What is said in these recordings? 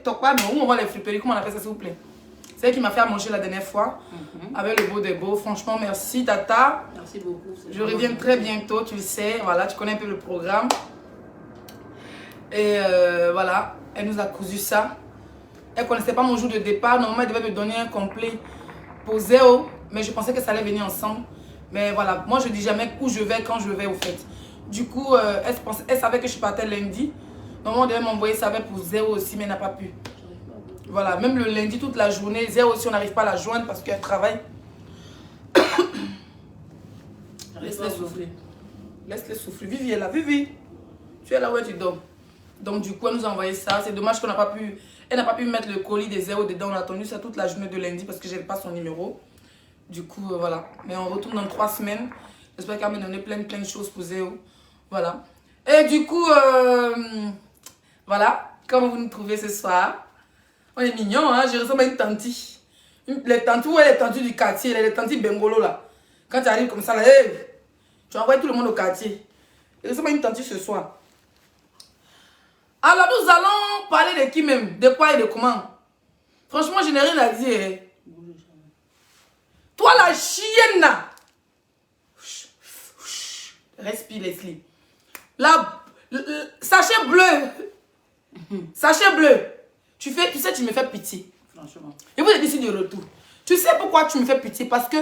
toque pas, mais où on voit les friperies, comment on appelle ça s'il vous plaît? C'est elle qui m'a fait à manger la dernière fois, avec le beau des beaux. Franchement, merci Tata. Merci beaucoup. Je reviens très bientôt, tu le sais. Voilà, tu connais un peu le programme. Et voilà, elle nous a cousu ça. Elle ne connaissait pas mon jour de départ. Normalement, elle devait me donner un complet pour Zéo. Mais je pensais que ça allait venir ensemble. Mais voilà, moi je dis jamais où je vais, quand je vais au fait. Du coup, elle savait que je partais lundi. Normalement, elle devait m'envoyer ça pour Zéo aussi, mais elle n'a pas pu. Voilà, même le lundi, toute la journée, Zéo aussi, on n'arrive pas à la joindre parce qu'elle travaille. Laisse-les souffrir. Laisse-les souffrir. Vivi est là. Vivi, tu es là où tu dors. Donc du coup, elle nous a envoyé ça. C'est dommage qu'on n'a pas pu... Elle n'a pas pu mettre le colis des Zéo dedans. On a attendu ça toute la journée de lundi parce que je n'ai pas son numéro. Du coup, voilà. Mais on retourne dans 3 semaines. J'espère qu'elle va me donner plein de choses pour Zéo. Voilà. Et du coup, voilà. Comment vous nous trouvez ce soir? On est mignons, hein? Je ressemble à une tantie. Les tanties, où est les tanties du quartier? Les tanties bengolo, là. Quand tu arrives comme ça, là, hey, tu envoies tout le monde au quartier. Je ressemble à une tantie ce soir. Alors, nous allons parler de qui même? De quoi et de comment? Franchement, je n'ai rien à dire. Hein. Toi, la chienne, là. Respire, Leslie. Sachet bleu. Sachet bleu. Tu sais, tu me fais pitié. Franchement. Et vous êtes ici de retour. Tu sais pourquoi tu me fais pitié? Parce que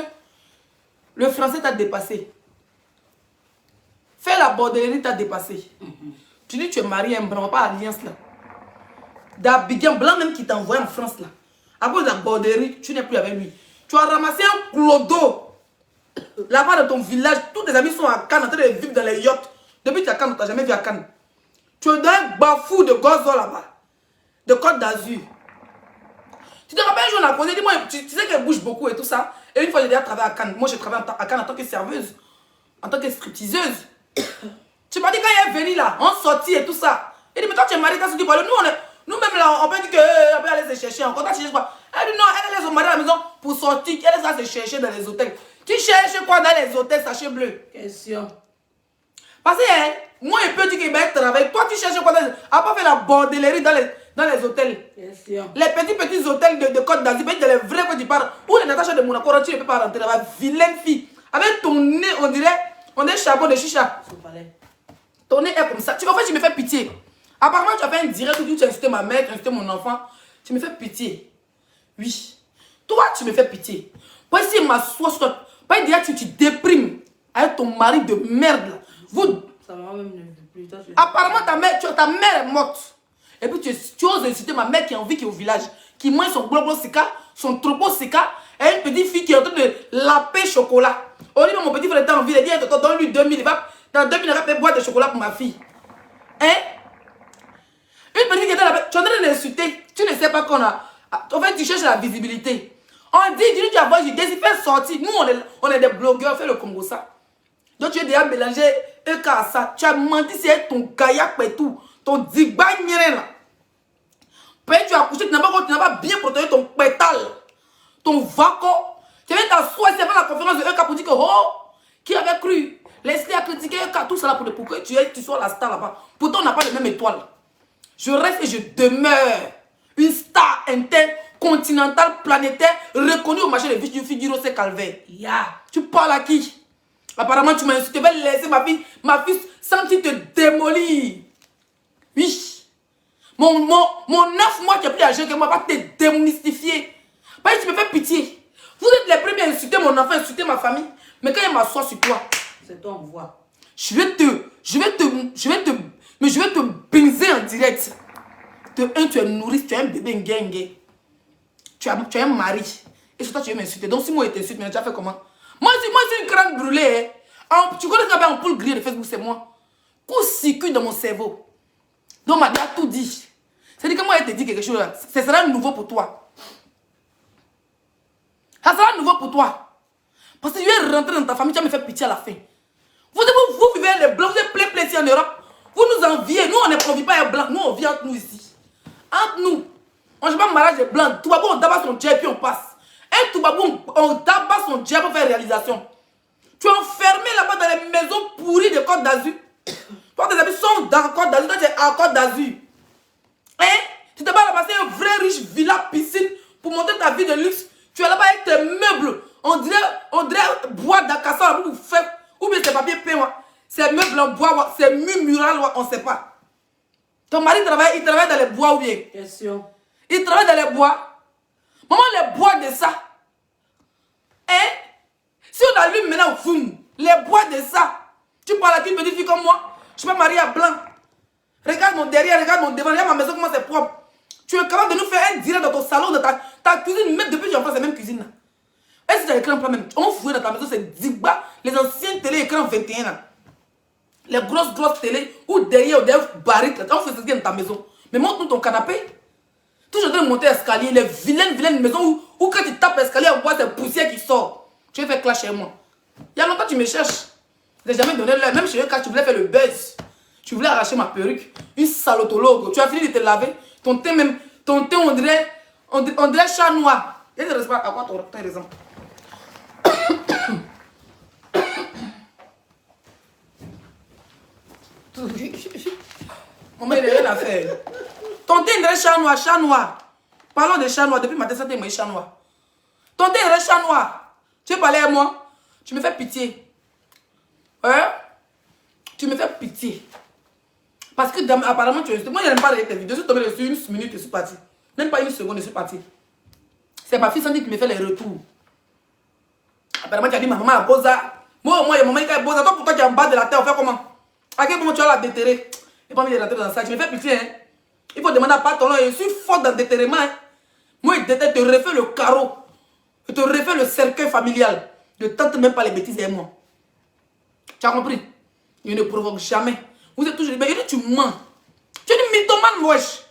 le français t'a dépassé. Faire la bordellerie t'a dépassé. Tu dis tu es marié à un blanc, pas alliance là. D'Abidjan blanc même qui t'a envoyé en France là. À cause de la bordellerie, tu n'es plus avec lui. Tu as ramassé un clodo. Là-bas dans ton village, tous tes amis sont à Cannes en train de vivre dans les yachts. Depuis que tu es à Cannes, tu n'as jamais vu à Cannes. Tu es dans un bafou de gozo là-bas. De Côte d'Azur. Tu te rappelles un jour on a posé, dis-moi, tu sais qu'elle bouge beaucoup et tout ça. Et une fois j'ai déjà travaillé à Cannes. Moi je travaille à Cannes en tant que serveuse. En tant que stripteaseuse. Tu m'as dit quand elle est venue là, on sortit et tout ça. Elle dit mais toi tu es mariée, tu quoi? Nous-mêmes là, on peut dire qu'elle peut aller se chercher encore. Elle dit non, elle laisse son mari à la maison pour sortir. Elle va se chercher dans les hôtels. Tu cherches quoi dans les hôtels, sachet bleu? Question. Parce que moi je peux dire qu'il va travailler. Toi tu cherches quoi dans les... À part faire la bordellerie dans les hôtels. Question. Les petits hôtels de Côte d'Azur, dans les vrais que tu parles. Où les Natacha de Monaco, tu ne peux pas rentrer là-bas. Vilaine fille. Avec ton nez, on dirait charbon de chicha. Ton nez est comme ça. Tu vois, tu me fais pitié. Apparemment, tu as fait un direct où tu as insulté ma mère, tu as insulté mon enfant. Tu me fais pitié. Oui. Toi, tu me fais pitié. Pas si ma soie sur toi. Pas dire que tu déprimes avec ton mari de merde. Là. Vous... Ça m'a même plus tard. Apparemment, ta mère est morte. Et puis tu oses insulter ma mère qui est en vie, qui est au village, qui mange son globo sika, son tropo sika, et une petite fille qui est en train de laper chocolat. Au lieu de mon petit frère était en ville, il dit, donne-lui 2000, il va, dans 2000, il va faire boire de chocolat pour ma fille. Hein? Une petite qui était là, tu es en train d'insulter, tu ne sais pas qu'on a... En fait, tu cherches la visibilité. On dit, tu as voix, je dis, fais sortir. Nous, on est des blogueurs, fais le Congo ça. Donc tu es déjà mélangé EK à ça. Tu as menti, c'est ton kayak et tout. Ton digba là. Puis tu as couché, tu n'as pas bien protégé ton pétale. Ton vaco. Tu viens t'asseoir, c'est la conférence de EK pour dire que, oh, qui avait cru? Leslie a critiqué EK, tout ça là pour que tu sois la star là-bas. Pourtant, on n'a pas les mêmes étoiles. Je reste et je demeure une star intercontinentale, planétaire, reconnue au marché de Figaro C. Calvaire. Yeah. Tu parles à qui? Apparemment, tu m'as insulté. Tu vas laisser ma fille sentir te démolir. Oui. Mon 9 mois qui a plus d'argent que moi va te démystifier. Parce que tu me fais pitié. Vous êtes les premiers à insulter mon enfant, insulter ma famille. Mais quand il m'assoit sur toi, c'est ton voix. Je vais te baiser en direct. De un, tu es nourrice, tu es un bébé ngengue. Tu es un mari. Et sur toi, tu veux m'insulter. Donc si moi je t'insulte, mais tu as fait comment? Moi, c'est une crâne brûlée. Hein. Tu connais ce qu'on appelle un poule grillée de Facebook, c'est moi. Coup-circuit dans mon cerveau. Donc, on m'a tout dit. C'est-à-dire que moi, elle te dit quelque chose là. Ce sera nouveau pour toi. Ça sera nouveau pour toi. Parce que je vais rentrer dans ta famille, tu vas me faire pitié à la fin. Vous vivez les blancs, vous êtes plein ici en Europe. Vous nous enviez. Nous, on ne vit pas les blancs. Nous, on vit entre nous ici. Entre nous. On ne fait pas mariage des blancs. Tout babou, on tabasse son jet puis on passe. Et tout babou, on tabasse son jet pour faire réalisation. Tu es enfermé là-bas dans les maisons pourries de Côte d'Azur. Toi, tes amis sont dans Côte d'Azur. Toi, tu es à Côte d'Azur. Hein? Tu te bats là-bas passer un vrai riche villa piscine pour monter ta vie de luxe. Tu es là-bas avec tes meubles. On dirait bois d'acassa pour vous faire. Ou bien c'est papier peint. Ces meubles en bois, ces murs murales, on ne sait pas. Ton mari travaille, il travaille dans les bois ou bien? Question. Il travaille dans les bois. Maman, les bois de ça. Hein? Si on allume maintenant, boum, les bois de ça. Tu parles à une petite fille comme moi. Je suis pas mariée à blanc. Regarde mon derrière, regarde mon devant. Regarde ma maison, comment c'est propre. Tu es capable de nous faire un direct dans ton salon, dans ta cuisine, même depuis que j'ai fait cette même cuisine là. Est-ce que tu as l'écran pas même? On fouille dans ta maison, c'est Digba, les anciens télé écran 21 là. Les grosses télé, ou derrière barriques là. On fait ce qui est dans ta maison. Mais montre-nous ton canapé. Toujours en train de monter l'escalier, les vilaines maisons où quand tu tapes l'escalier, on voit cette poussière qui sort. Tu veux faire clash chez moi. Il y a longtemps tu me cherches. Je n'ai jamais donné l'heure. Même chez eux, quand tu voulais faire le buzz. Tu voulais arracher ma perruque. Une salotologue. Tu as fini de te laver. Ton teint même. Ton teint, on dirait chat noir. Et tu ne pas à quoi tu as raison. Maman, il n'y a rien à faire. Ton teint, dirait chat noir. Parlons de chat noir. Depuis ma tête, ça t'est chat noir. Ton teint, dirait chat noir. Tu veux parler à moi? Tu me fais pitié. Hein? Tu me fais pitié. Parce que apparemment tu es... Moi je n'aime pas regarder tes vidéos. Je suis tombé dessus 1 minute et je suis parti. Même pas 1 seconde, je suis parti. C'est ma fille Sandy qui me fait les retours. Apparemment tu as dit ma maman a Boza. Moi il y a maman qui a Boza. Toi pour toi qui es en bas de la terre, on fait comment? À quel moment tu vas la déterrer? Je n'ai pas envie de rentrer dans ça. Tu me fais pitié. Hein? Il faut demander à pardon. Je suis forte dans le déterrement. Hein? Moi je déterre, te refais le carreau. Je te refais le cercueil familial. Je ne tente même pas les bêtises avec moi. Tu as compris? Je ne provoque jamais. Vous êtes toujours... Mais il dit tu mens. Tu es une mythomane, wesh.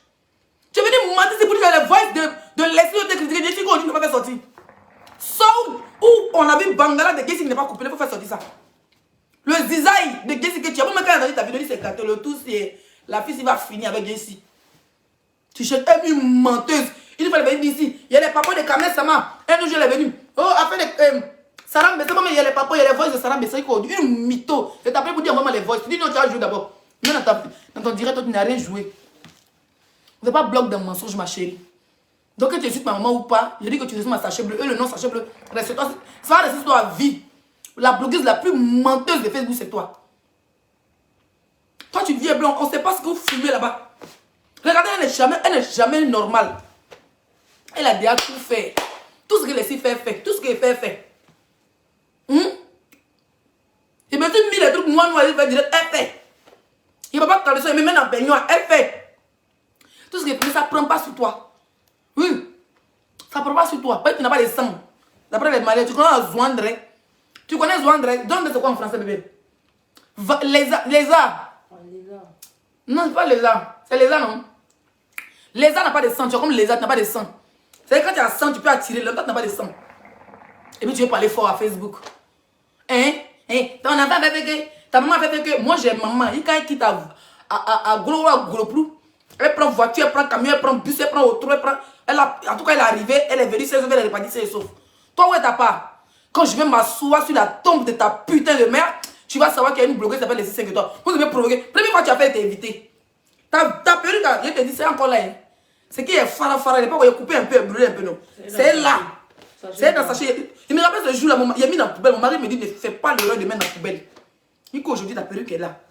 Tu es venu mentir, c'est pour dire les voix de l'esprit de critiquer. Je dis qu'on ne peut pas faire sortir. Sauf où on a vu Bangala de Gessi qui n'est pas coupé, il faut faire sortir ça. Le zizaï de Gessi que tu as. Bon, quand tu as entendu ta vidéo, c'est gâteau. Le tout, c'est la fille qui va finir avec Gessi. Tu cherches une menteuse. Il fallait venir ici. Il y a les papas de Kamel Sama. Un jour, je l'ai venu. Oh, après les... Saram Bessa, il y a les papas, il y a les voix de Saram Bessa. Une mytho. Je t'appelle pour dire vraiment les voix. Tu dis non, tu as joué d'abord. Mais dans ton direct, toi, tu n'as rien joué. Vous n'avez pas bloc de mensonge, ma chérie. Donc, que tu insultes ma maman ou pas, je dis que tu insultes ma sachet bleu. Et le nom sachet bleu, reste-toi. Ça va rester toi à vie. La blogueuse la plus menteuse de Facebook, c'est toi. Toi, tu viens blanc. On ne sait pas ce que vous fumez là-bas. Regardez, elle n'est jamais normale. Elle a déjà tout fait. Tout ce qu'elle essaie de faire, fait. Tout ce qu'elle fait. Il me dit mis les trucs noirs, elle fait direct, elle fait. Il ne va pas te ça, il me met dans le baignoire, elle fait. Tout ce qu'elle fait, ça ne prend pas sur toi. Oui. Ça ne prend pas sur toi. Parce que tu n'as pas de sang. D'après les malais, tu connais Zouandre. Tu connais Zouandre? Zouandre, c'est quoi en français, bébé? Lézard. Non, c'est pas lézard. C'est lézard, non? Lézard n'a pas de sang. Tu es comme lézard, tu n'as pas de sang. C'est quand tu as sang, tu peux attirer. L'autre, tu n'as pas de sang. Et puis tu veux parler fort à Facebook. Hein? Ton enfant fait que... Ta maman fait que... Moi, j'ai maman. Quand elle quitte à gros plou, elle prend voiture, elle prend camion, elle prend bus, elle prend auto, elle prend... en tout cas, elle est arrivée, elle est venue, elle est repartie, c'est sauf. Toi, où est ta part? Quand je vais m'asseoir sur la tombe de ta putain de mère, tu vas savoir qu'il y a une blogueuse qui s'appelle les 5 que toi. Vous devez provoquer. Première fois que tu as fait, t'es invité. Ta perruque, je te dis, c'est encore là. Hein. C'est qui est fara, il n'est pas coupé un peu, brûlé un peu, non. C'est là. C'est dans sachet. Il me rappelle ce jour-là, il a mis dans la poubelle. Mon mari me dit, ne fais pas l'erreur de mettre dans la poubelle. Il dit qu'aujourd'hui, ta perruque est là.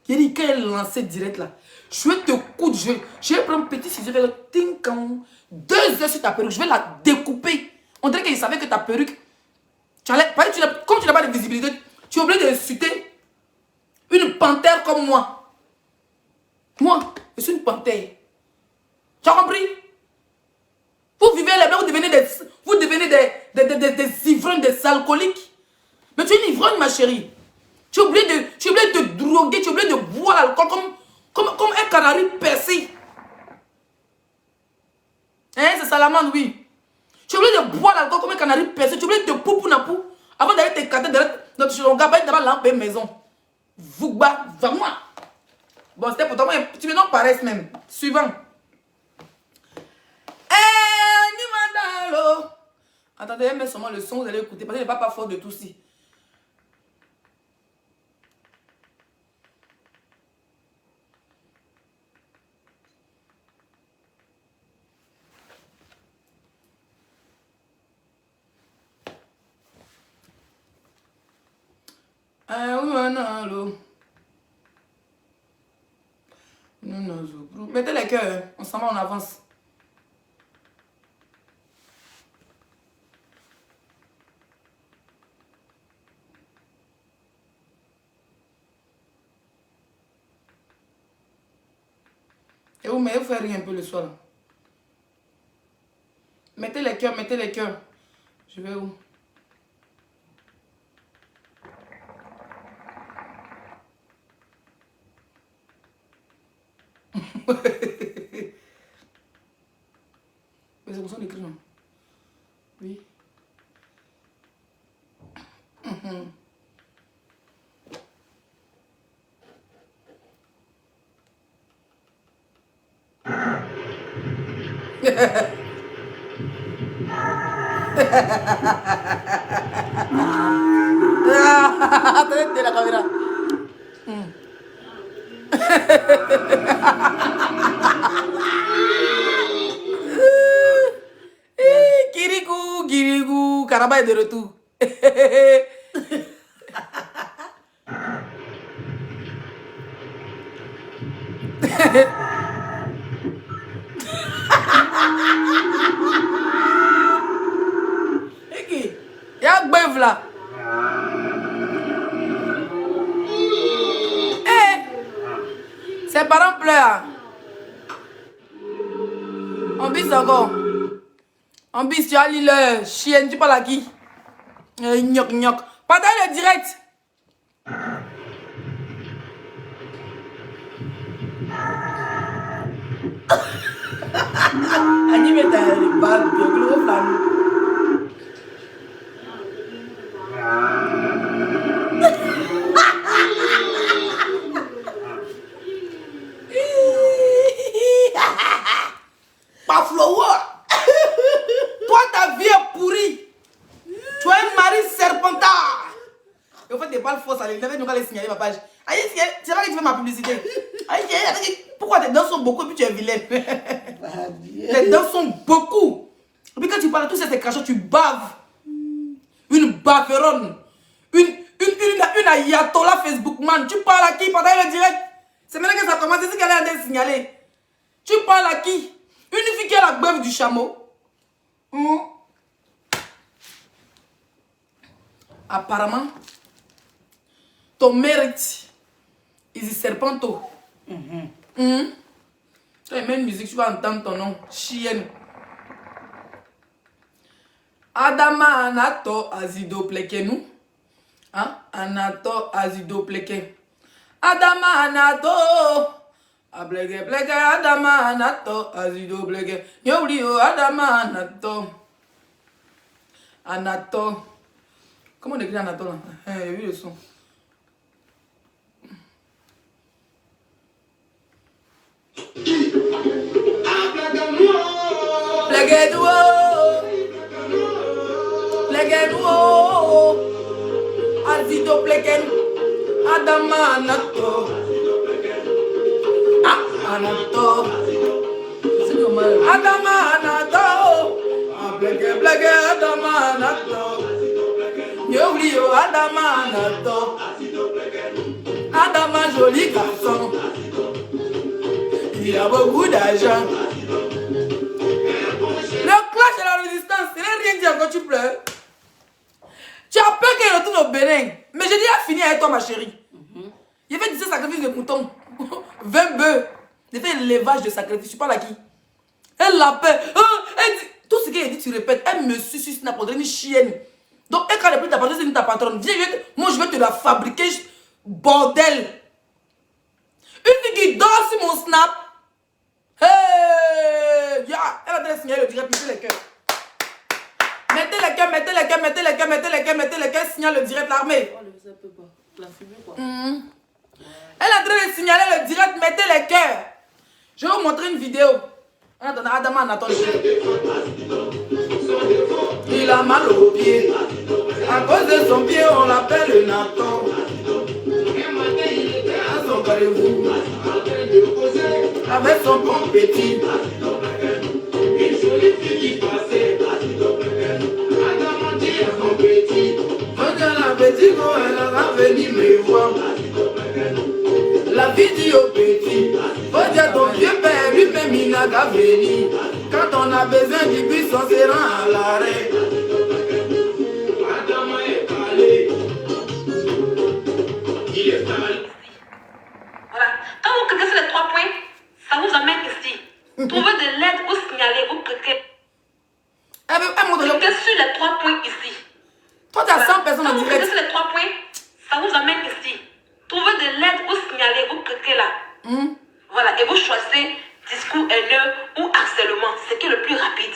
Il dit, quand elle lancée direct là, je vais te coudre, je vais prendre un petit ciseau, je vais le ting-kang. 2 heures sur ta perruque, je vais la découper. On dirait qu'il savait que ta perruque, comme tu n'as pas de visibilité, tu es obligé d'insulter une panthère comme moi. Moi, je suis une panthère. Tu as compris? Vous vivez là-bas, vous devenez des ivrognes, des alcooliques. Mais tu es une ivrogne, ma chérie. Tu es obligé de te droguer, tu es obligé de boire l'alcool comme un canari percé. Hein, c'est Salamande, oui. Tu es obligé de boire l'alcool comme un canari percé. Tu es obligé de te poupou napou avant d'aller te cater dans ton gabarit devant la maison. Vougba, va-moi. Bon, c'était pour toi, tu me donnes paresse même. Suivant. Attendez, elle met seulement le son, vous allez écouter, parce qu'il n'est pas fort de tout ci. Mettez les cœurs, on s'en va, on avance. Et vous, mais vous faites rien un peu le soir. Là. Mettez les cœurs, mettez les cœurs. Je vais où? Mais c'est pour ça qu'on écrit non? Oui. Attendez la caméra. Kirikou, Kirikou, Karaba est de retour. Il y a un bœuf là. Ses parents pleurent. On bise encore. On bise, tu as lu le chien, tu parles à qui? Gnoc, gnoc. Partage le direct. Anime ta bague, gros flamme. Pas flower. Toi, ta vie est pourrie. Tu as un mari serpentard. Et au fait, des balles fausses, allez, nous allons signaler ma page. Allez, c'est pas que tu fais ma publicité. Allez, pourquoi tes dents sont beaucoup et puis tu es vilaine? Tes dents sont beaucoup. Et puis quand tu parles de tous ces crachats, tu baves. Une baveronne. Une ayatollah Facebook man. Tu parles à qui pendant le direct? C'est maintenant que ça commence, c'est ce qu'elle est en train de signaler. Tu parles à qui? Une fille qui a la beuve du chameau. Apparemment, ton mérite, il est serpento. Tu as une musique, tu vas entendre ton nom. Chienne. Adama anato azido plekenu. Hein? Anato azido pleke. Adama anato. Ablege blege adama anato azido blege. Yolio adama anato. Anato. Comment on écrit anato là? J'ai vu le son. Blege duo. Blege duo. Azido blege. Adama anato. Anato. Adama anato. Blege blege adama anato. Yoblio adama anato. Adama joli garçon. Il a beaucoup d'argent. Le clash et la résistance, ce n'est rien dire quand tu pleures. Tu as peur qu'elle retourne au Bénin. Mais j'ai déjà fini avec toi ma chérie. Il fait 17 sacrifices de moutons. 20 bœufs. J'ai fait l'élevage de sacrifice. Tu parles à qui? Elle l'a peur. Elle dit, tout ce qu'elle dit, tu répètes. Elle me suit sur Snap, on dirait une chienne. Donc, elle, quand elle est plus ta patronne, c'est ta patronne. Viens, moi, je vais te la fabriquer. Bordel. Une fille qui dort sur mon Snap. Hey! Yeah. Elle a déjà signalé le direct. Mettez les cœurs. Mettez les cœurs, mettez les cœurs, mettez les cœurs, mettez les cœurs, mettez les cœurs. Signale le direct, l'armée. La fumée, quoi. Elle est en train de signaler le direct, mettez les cœurs. Je vais vous montrer une vidéo. En attendant, Adama en attend le il a mal au pied. À cause de son pied, on l'appelle le Nathan. À son carré-vous. Avec son bon petit. Une jolie fille qui passait. Adama dit à son petit. Quand elle a petit, quand elle a venu me quoi? La vie dit au petit, faut dire ton vieux père, lui-même il n'a qu'à venir. Quand on a besoin du bus, on se rend à l'arrêt. Voilà. Quand vous cliquez sur les 3 points, ça vous emmène ici. Trouvez de l'aide ou signaler, vous cliquez. Cliquez sur les 3 points ici. Toi, tu as 100 personnes en Quand vous direct. cliquez sur les 3 points, ça vous emmène ici. Trouvez de l'aide ou signaler, vous cliquez là. Voilà, et vous choisissez discours haineux ou harcèlement, ce qui est le plus rapide.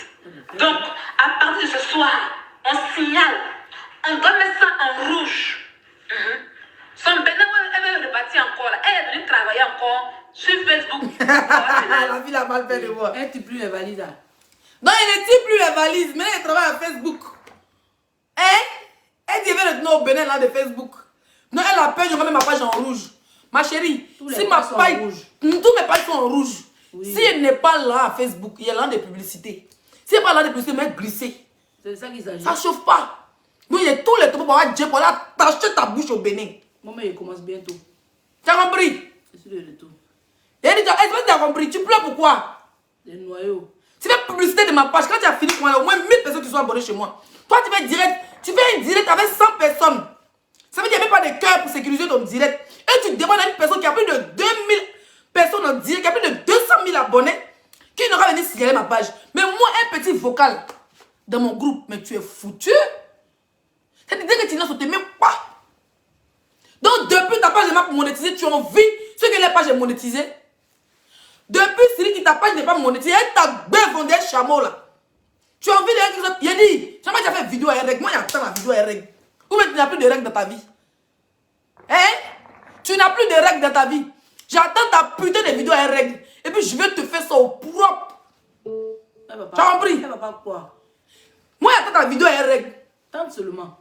Donc, à partir de ce soir, on signale. On doit mettre ça en rouge. Son bénin, elle veut repartir encore là. Elle est venue travailler encore sur Facebook. La fille a mal fait de voir. Elle ne plus les valises. Non, elle ne tire plus les valises. Maintenant, elle travaille à Facebook. Hein? Elle devait le nom au Bénin là de Facebook. Non, elle a peur, je remets ma page en rouge. Ma chérie, si ma page, tous mes pages sont en rouge. Oui. Si elle n'est pas là à Facebook, il y a là des publicités. Si elle n'est pas là de publicité, mais glisser. C'est ça qui s'agit. Ça ne chauffe pas. Donc, il y a tous les trucs pour avoir Dieu pour aller attacher ta bouche au Bénin. Maman, il commence bientôt. Tu as compris? Je suis de retour. Elle dit, est-ce que tu as compris? Tu pleures pourquoi? Les noyaux. Tu fais publicité de ma page. Quand tu as fini, il y a au moins 1000 personnes qui sont abonnées chez moi. Toi, tu fais direct. Tu fais un direct avec 100 personnes. Ça veut dire qu'il n'y a même pas de cœur pour sécuriser ton direct. Et tu demandes à une personne qui a plus de 2000 personnes en direct, qui a plus de 200 000 abonnés, qui n'aura venu signaler ma page. Mais moi, un petit vocal dans mon groupe, mais tu es foutu. C'est-à-dire que tu n'as sauté même pas. Donc, depuis ta page n'est pas monétisée, tu as envie ce que la page est monétisée. Depuis Siri, ta page n'est pas monétisée, elle t'a bien vendu un chameau là. Tu as envie de quelque chose. Il a dit, jamais tu as fait vidéo à règle. Moi, j'attends la vidéo à règle. Ou bien tu n'as plus de règles dans ta vie. Hein? Tu n'as plus de règles dans ta vie. J'attends ta putain de vidéo à règle. Et puis je vais te faire ça au propre. Tu as compris? Ça va pas quoi? Moi, j'attends ta vidéo à règle. Tente seulement.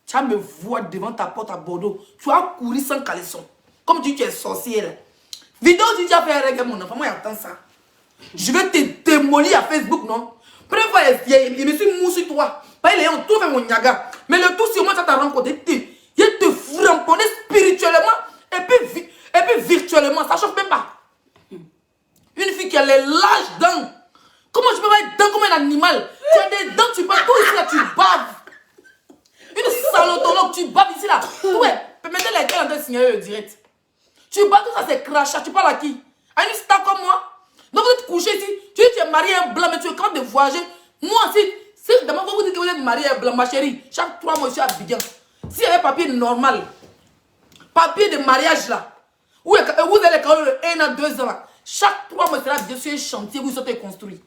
Tu vas me voir devant ta porte à Bordeaux. Tu vas courir sans caleçon. Comme tu dis, tu es sorcière. Vidéo, tu as fait un règle, mon enfant. Moi, j'attends ça. Je vais te démolir à Facebook, non? Première fois, il me suis mou sur toi. Pas il tout fait mon nyaga. Mais le tout, sur moi, ça t'a rencontré. Il te framponné spirituellement et puis virtuellement. Ça chauffe même pas. Une fille qui a les larges dents. Comment je peux pas être dents comme un animal? Tu as des dents, tu baves. Tout ici là, tu baves. Une salotologue, tu baves ici là. Ouais, mettez les gars en train de signaler le direct. Tu baves, tout ça c'est crachat. Tu parles à qui? À une star comme moi? Donc vous êtes couché ici. Tu dis que tu es marié à un blanc, mais tu es capable de voyager. Moi aussi, si d'abord vous dites que vous êtes marié à un blanc, ma chérie, chaque 3 mois je suis à Abidjan. S'il y avait papier normal, papier de mariage là, où vous allez quand même 1 an, 2 ans là, chaque 3 mois je serai bien sur un chantier où ils sont construits.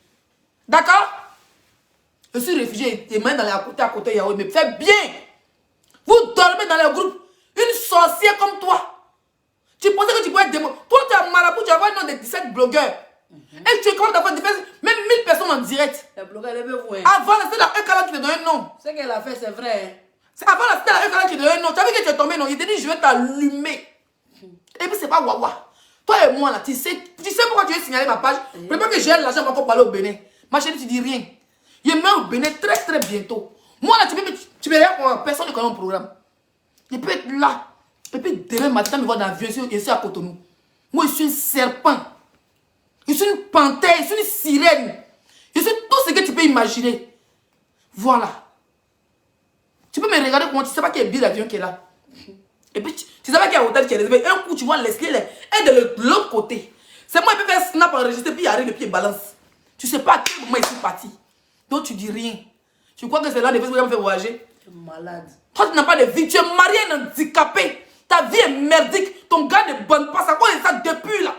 D'accord? Je suis réfugié, tes mains dans les à côté, Yahweh, mais fais bien. Vous dormez dans les groupes. Une sorcière comme toi. Tu pensais que tu pouvais être démon. Toi, tu es marabout, tu as un nom de 17 blogueurs. Et tu es capable d'avoir même 1000 personnes en direct. La blogueur, elle veut vous. Avant, c'était la Ekala qui te donnait un nom. Ce qu'elle a fait, c'est vrai. Avant, c'était la Ekala qui te donnait un nom. Tu as vu que tu es tombé, non? Il te dit, je vais t'allumer. Et puis, c'est pas Wawa. Toi et moi, là, tu sais pourquoi tu veux signaler ma page? Pour pas que j'ai l'argent pour encore parler au Bénin. Ma chérie, tu dis rien. Je mets au Bénin très, très bientôt. Moi, là, tu peux rien, personne ne connaît mon programme. Je peux être là. Et puis, demain matin, me voir dans l'avion, je suis à Cotonou. Moi, je suis un serpent. Je suis une panthère, je suis une sirène. Je suis tout ce que tu peux imaginer. Voilà. Tu peux me regarder comment tu sais pas qu'il y a un billet d'avion qui est là. Et puis, tu sais pas qu'il y a un hôtel qui est réservé. Un coup, tu vois l'escalier est de l'autre côté. C'est moi qui peux faire snap, enregistrer, puis il arrive, et puis il balance. Tu sais pas à quel moment il est parti. Donc, tu dis rien. Tu crois que c'est là, des fois, qui me fait voyager? Tu es malade. Toi, tu n'as pas de vie. Tu es marié, un handicapé. Ta vie est merdique. Ton gars ne bonne pas. Ça quoi ça depuis là?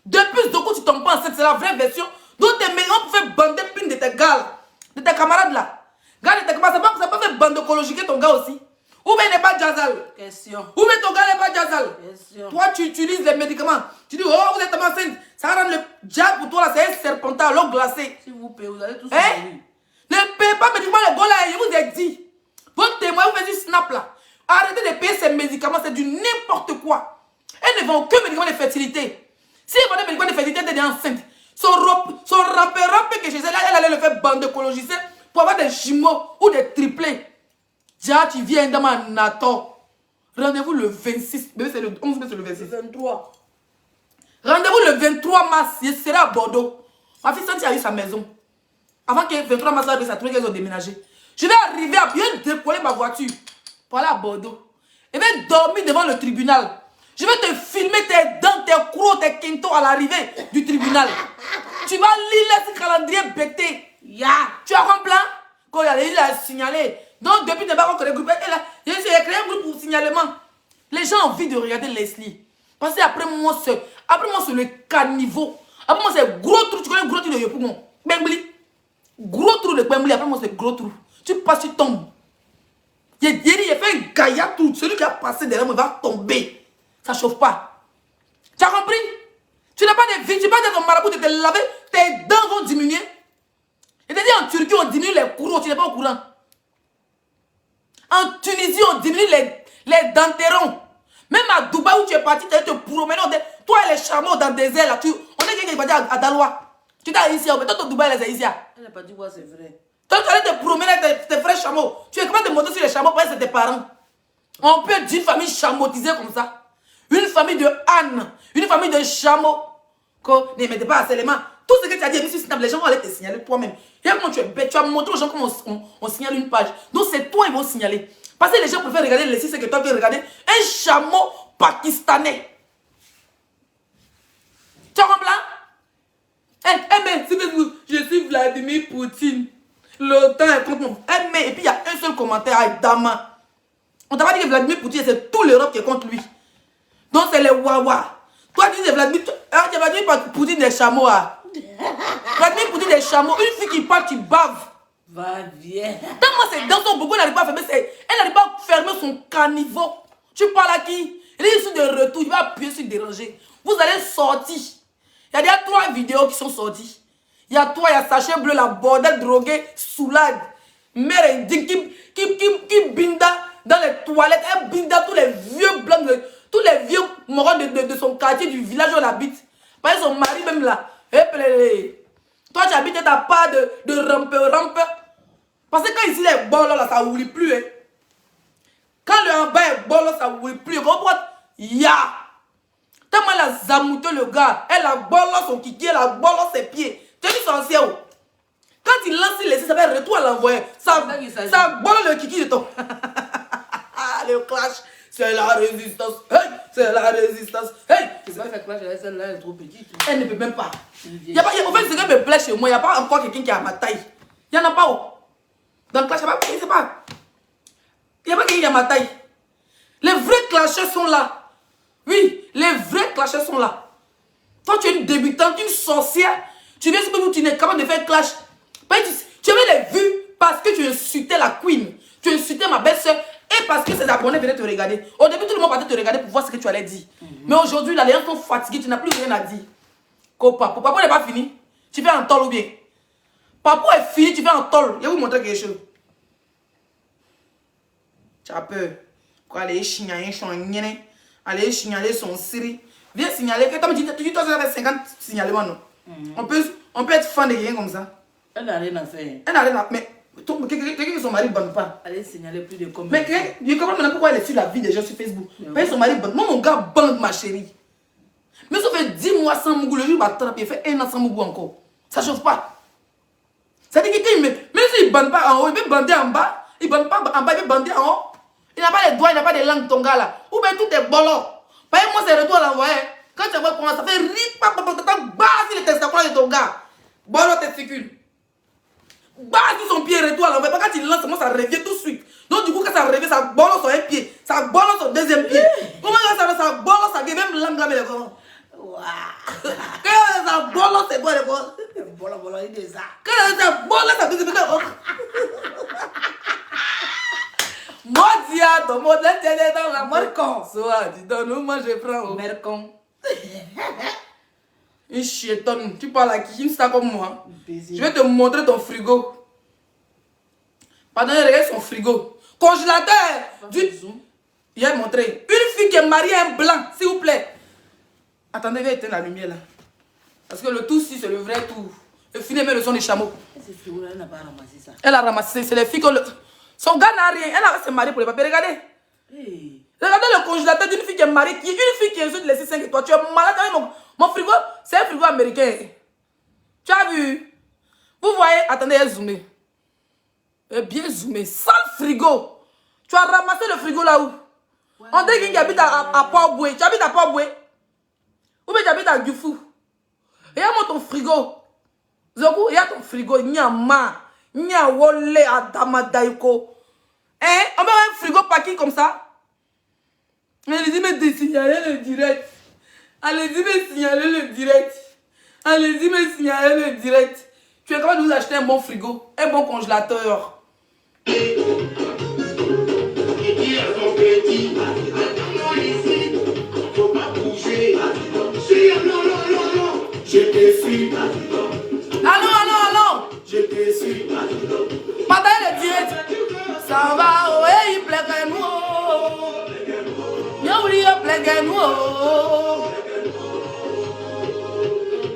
Depuis ce coup, tu tombes pas enceinte. C'est la vraie version. Donc, tes meilleurs pour faire bander une de tes gars là. De tes camarades là. Gars de tes camarades, ça peut faire bandocologiquer ton gars aussi. Ou bien il n'est pas Jazal. Question. Ou bien ton gars n'est pas Jazal. Question. Toi, tu utilises les médicaments. Tu dis, oh, vous êtes enceinte. Ça va rendre le diable pour toi là. C'est un serpentin à l'eau glacée. Si vous payez, vous allez tous Hein? mourir. Ne payez pas médicaments, les gars là. Je vous ai dit. Votre témoin, vous faites du snap là. Arrêtez de payer ces médicaments, c'est du n'importe quoi. Elles ne vendent que médicaments de fertilité. Si elles vendent des médicaments de fertilité, elle est enceinte. Son rappé que chez elle, elle allait le faire bandécologiser pour avoir des jumeaux ou des triplés. Déjà, tu viens dans ma nato. Rendez-vous le 26. Bébé, c'est le 11, mais c'est le 26. 23. Rendez-vous le 23 mars. Je serai à Bordeaux. Ma fille Santi a eu sa maison. Avant que le 23 mars arrive, ça trouvait qu'elles ont déménagé. Je vais arriver à bien décoller ma voiture pour aller à Bordeaux. Je vais dormir devant le tribunal. Je vais te filmer tes dents, tes crocs, tes quintos à l'arrivée du tribunal. Tu vas lire ce calendrier bêté. Ya. Tu as compris? Quand il a signalé. Donc, depuis d'abord que le groupe est là, j'ai créé un groupe pour signalement. Les gens ont envie de regarder Leslie. Parce que après moi, c'est le caniveau. Après moi, c'est gros trou. Tu connais le gros trou de Yopougon? Bengli. Gros trou de Bengli. Après moi, c'est gros trou. Tu passes, tu tombes. Il fait un gaillard trou. Celui qui a passé derrière moi va tomber. Ça ne chauffe pas. Tu as compris? Tu n'as pas de vie. Tu n'as pas de ton marabout de te laver. Tes dents vont diminuer. Et te dire en Turquie, on diminue les courants. Tu n'es pas au courant. En Tunisie, on diminue les dentérons. Même à Dubaï où tu es parti, tu es te promener. Toi et les chameaux dans le désert, là, on est quelqu'un qui va dire à Dalois. Tu es ici, mais toi, Dubaï, les ici. Elle n'a pas dit quoi, c'est vrai. Toi, tu allais te promener tes frères chameaux. Tu es capable de monter sur les chameaux parce que c'est tes parents. On peut être d'une famille chameautisée comme ça. Une famille de ânes, une famille de chameaux. Ne mettez pas à seulement. Tout ce que tu as dit, les gens vont aller te signaler toi-même. Regarde comment tu es bête. Tu as montré aux gens comment on signale une page. Donc c'est toi, ils vont signaler. Parce que les gens préfèrent regarder les sites que toi, tu regarder un chameau pakistanais. Tu as compris là? Mais je suis Vladimir Poutine. L'OTAN est contre moi. Mais et puis il y a un seul commentaire avec Dama. On t'a pas dit que Vladimir Poutine, c'est tout l'Europe qui est contre lui. Donc c'est les Wawa. Toi, tu dis Vladimir Poutine des chameaux. Vladimir Poutine des chameaux. Une fille qui parle, qui bave. Va, viens. Tellement c'est dans son beaucoup, elle n'arrive pas à fermer. Elle n'arrive pas à fermer son caniveau. Tu parles à qui? Il est de retour, il va appuyer sur déranger. Vous allez sortir. Il y a déjà 3 vidéos qui sont sorties. Il y a toi, il y a Sachet Bleu, la bordel droguée, soulade. Mère indigne qui binda dans les toilettes. Elle binda tous les vieux blancs, tous les vieux morons de son quartier, du village où elle habite. Parce que son mari même là. Toi, tu habites, tu n'as pas de rampe. Parce que quand ici, les bolos là, ça oublie plus. Hein. Quand le en bas est bolo, ça oublie plus. Pourquoi? Ya! Tellement elle a zamouté le gars. Elle a bolo son kiki, elle a bolo ses pieds. Tu es une sorcière. Quand il lance les ça va retour à l'envoyer. Ça bolo le kiki de ton. Le clash. C'est la résistance. Hey, c'est la résistance. Hey! C'est pas faire clash avec celle-là, elle est trop petite. Elle ne peut même pas. En fait, ce qui me plaît chez moi, il n'y a pas encore quelqu'un qui a ma taille. Il n'y en a pas. Dans le clash, il n'y a pas quelqu'un qui a ma taille. Les vrais clashers sont là. Oui, les vrais clashers sont là. Toi, tu es une débutante, une sorcière. Tu viens sur où tu n'es capable de faire clash. Tu avais les vues parce que tu insultais la queen. Tu insultais ma belle-sœur. Et parce que ses abonnés venaient te regarder. Au début, tout le monde partait te regarder pour voir ce que tu allais dire. Mais aujourd'hui, là, les gens sont fatigués, tu n'as plus rien à dire. Papa n'est pas fini. Tu fais un tol ou bien? Papa est fini, tu fais un tol. Je vais vous montrer quelque chose. Tu as peur. Quoi, aller signaler son Siri. Viens signaler. Toi, tu dois faire 50 signalements, non? On peut être fan de quelqu'un comme ça. Elle n'a rien à faire. Elle n'a rien à faire. Mais quelqu'un que son mari ne bande pas. Allez signaler plus de combien. Mais je comprends maintenant pourquoi elle est sur la vie des gens sur Facebook. Parce que son mari bande. Moi, mon gars bande, ma chérie. Mais ça fait 10 mois sans Mougou. Le jour où il va il fait 1 an sans Mougou encore. Ça ne chauffe pas. Ça dit que même s'il ne bande pas en haut, il peut bander en bas. Il ne bande pas en bas, il peut bander en haut. Il n'a pas les doigts, il n'a pas de langue, ton gars là. Ou bien tout est bolon. Parce que moi, c'est retour à l'envoyer. Quand tu vois comment ça fait rip, bas sur les testacoles de ton gars. Bolon testicule. Bas sur son pied, retour à l'envoyer. Quand il lance, ça revient tout de suite. Donc du coup, quand ça revient, ça bolon sur un pied. Ça bolon sur le deuxième pied. Comment ça bolon, ça vient même langue là, mais comment? Quand ça bolon, c'est quoi le quoi? Bolon, il est ça. Quand ça bolon, ça fait quoi? Moi, dia, ton modèle, tu es dans la Mercon. Soit, dis donc, nous, moi, je prends. Mercon. Une chétonne, tu parles à qui? Une star comme moi. Baiser. Je vais te montrer ton frigo. Pardon, regarde son frigo. Congélateur. Il a montré. Une fille qui est mariée à un blanc, s'il vous plaît. Attendez, viens éteindre la lumière là. Parce que le tout, si c'est le vrai tout. Le film, mais le son des chameaux. Ce frigo-là, elle n'a pas ramassé ça. Elle a ramassé, c'est les filles que le... Son gars n'a rien. Elle a se mariée pour les papiers. Regardez. Hey. Regardez le congélateur d'une fille qui est mariée, une fille qui est de laisser 5 étoiles. Tu es malade avec mon frigo, c'est un frigo américain. Tu as vu? Vous voyez, attendez, zoomé. Bien zoomé. Sale frigo. Tu as ramassé le frigo là où? Ouais. On dit qu'il habite à Port-Boué. Tu habites à Port-Boué? Ou bien tu habites à Dufou? Regarde-moi ton frigo. Zoku, regarde ton frigo. Nyama. Nyawole Adamadaiko. Hein? On met un frigo paquet comme ça? Allez-y, me signaler le direct. Allez-y, me signaler le direct. Allez-y, me signaler le direct. Tu es capable de vous acheter un bon frigo, un bon congélateur. Je te suis. Allô. Je te suis. Partagez le direct. Ça va, oh, il plaît que nous. Yo, oui, il plaît que nous.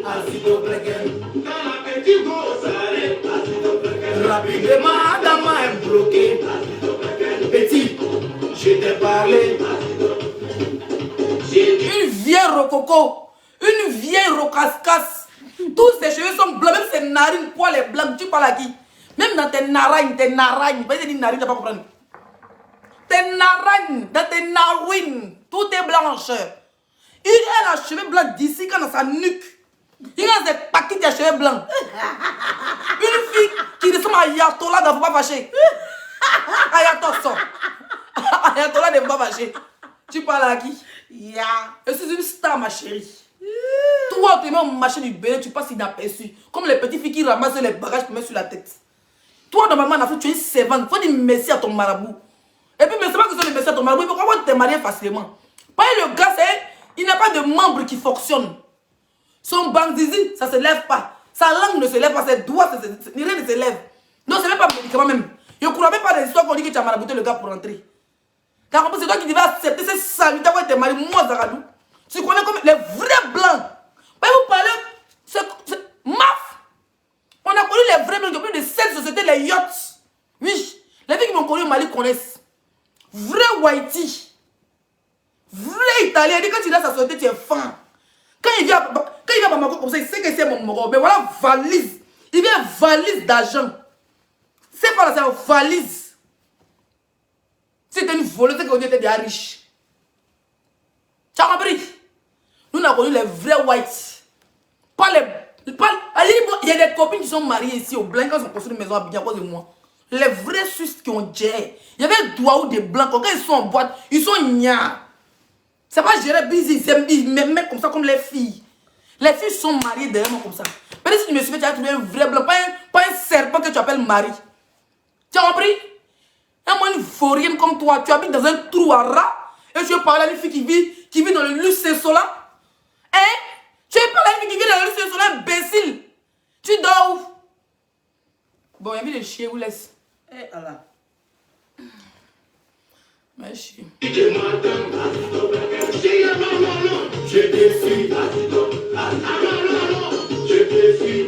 Azido Blegen. Rapidement, Adama est bloqué. Petit, je t'ai parlé. Une vieille rococo, une vieille rocascasse. Tous ses cheveux sont blancs, même ses narines, poils et blancs. Tu parles à qui? Même dans tes narines, pas dire narines, tu vas pas comprendre. Tes narines, dans tes narines, tout est blanche. Elle a les cheveux blancs d'ici, quand dans sa nuque. Il a des paquets de cheveux blancs. Une fille qui ressemble à Ayatollah ne faut pas fâcher. Ayatollah ne faut pas fâcher. Tu parles à qui? Ya. Je suis une star, ma chérie. Toi, tu mets au marché du Bénin, tu passes inaperçu. Comme les petites filles qui ramassent les bagages pour mettre sur la tête. Toi, normalement, en Afrique, tu es une servante. Il faut dire merci à ton marabout. Et puis, mais c'est pas que c'est merci à ton marabout. Pourquoi tu t'es marié facilement? Pas le gars, il n'a pas de membre qui fonctionne. Son bandizi, ça ne se lève pas. Sa langue ne se lève pas, ses doigts, rien ne se lève. Non, ce n'est pas un médicament même. Je ne crois même pas des histoires qu'on dit que tu as marabouté le gars pour rentrer. Car c'est toi qui devais accepter ces saluts d'avoir été marié, moi, Zaradou. Tu connais comme les vrais blancs. Vous parlez, c'est maf. On a connu les vrais blancs depuis de cette société, les yachts. Oui, les filles qui m'ont connu au Mali connaissent. Vrai whitey. Vrai italien. Il dit quand tu es dans sa société, tu es fin. Quand il vient à Bamako comme ça, il sait que c'est mon moro. Mais voilà, valise. Il vient valise d'argent. C'est quoi là, c'est une valise. Si tu es une voleuse, c'est qu'on était déjà riche. Tu as compris? Nous, on a connu les vrais whites. Pas les... il y a des copines qui sont mariées ici au blanc, quand ils ont construit une maison à Bignan, à cause de moi. Les vrais Suisses qui ont géré. Il y avait Douaou des blancs. Quand ils sont en boîte, ils sont gnards. C'est pas gérer busy, ils m'aiment comme ça, comme les filles. Les filles sont mariées derrière moi comme ça. Mais si tu me suis fait, tu as trouvé un vrai blanc, pas un serpent que tu appelles mari. Tu as compris? Et moi, une vaurienne comme toi, tu habites dans un trou à rat et tu veux parler à une fille qui vit dans le Lucensola. Hein? Tu veux parler à une fille qui vit dans le Lucensola, imbécile. Tu dors où? Bon, il y a mis le chien, vous laisse. Eh, Allah. Merci. Je te suis. Je te suis.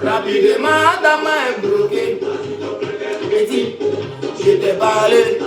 Rapidement, Adama est bloqué. Et dit, je t'ai parlé.